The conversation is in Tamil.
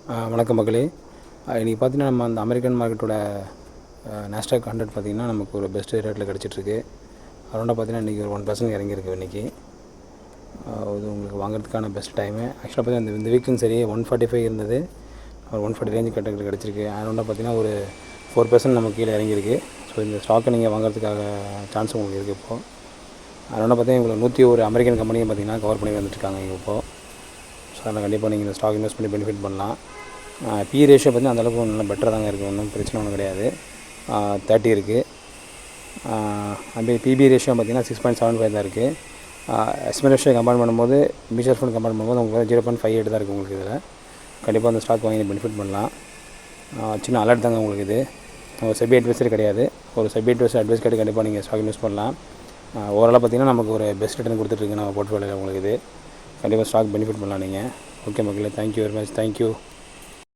வணக்கம் மக்களே. இன்றைக்கி பார்த்தீங்கன்னா நம்ம அந்த அமெரிக்கன் மார்க்கெட்டோட நாஸ்டாக் 100 பார்த்திங்கன்னா நமக்கு ஒரு பெஸ்ட்டு ரேட்டில் கிடச்சிட்ருக்கு. அரௌண்டாக பார்த்தீங்கன்னா இன்றைக்கி ஒரு 1% இறங்கியிருக்கு. இன்றைக்கி இது உங்களுக்கு வாங்குறதுக்கான பெஸ்ட் டைமு. ஆக்சுவலாக பார்த்தீங்கன்னா இந்த வீக்கும் சரி 145 இருந்தது, ஒரு 140 ரேஞ்சு கிடச்சிருக்கு. அரௌண்டாக பார்த்தீங்கன்னா ஒரு 4% நமக்கு கீழே இறங்கியிருக்கு. ஸோ இந்த ஸ்டாக்கை நீங்கள் வாங்குறதுக்காக சான்ஸ் உங்களுக்கு இருக்குது. இப்போது அரௌண்டாக பார்த்தீங்கன்னா உங்களுக்கு 101 அமெரிக்கன் கம்பெனியை பார்த்திங்கன்னா கவர் பண்ணி வந்துட்டுருக்காங்க இங்கே இப்போது. ஸோ அதில் கண்டிப்பாக நீங்கள் இந்த ஸ்டாக் இன்வெஸ்ட் பண்ணி பெனிஃபிட் பண்ணலாம். பி ரேஷியோ பார்த்திங்கன்னா அந்தளவுக்கு நல்லா பெட்டராக தாங்க இருக்குது, ஒன்றும் பிரச்சனை ஒன்றும் கிடையாது. 30 இருக்குது. அப்படி பிபி ரேஷியோ பார்த்திங்கன்னா 6.75 தான் இருக்குது. எஸ்எம் ரேஷியோ கம்பேர் பண்ணும்போது மியூச்சுவல் ஃபண்ட் கம்பேர் பண்ணும்போது உங்களுக்கு 0.58 தான் இருக்குது உங்களுக்கு. இதில் கண்டிப்பாக அந்த ஸ்டாக் வாங்கி பெனிஃபிட் பண்ணலாம். சின்ன அலர்ட் தாங்க உங்களுக்கு. இது ஒரு செபி அட்வைஸர் கிடையாது, ஒரு செபி அட்வைஸ் கேட்டு கண்டிப்பாக நீங்கள் ஸ்டாக் இன்வெஸ்ட் பண்ணலாம். ஓவராலாக பார்த்திங்கன்னா நமக்கு ஒரு பெஸ்ட் ரிட்டர்ன் கொடுத்துட்ருக்கு நம்ம போர்ட்ஃபோலியோவில் உங்களுக்கு. இது கண்டிப்பாக ஸ்டாக் பெனிஃபிட் பண்ணலாம் நீங்கள். ஓகே மக்களே, தேங்க்யூ வெரி மச். தேங்க்யூ.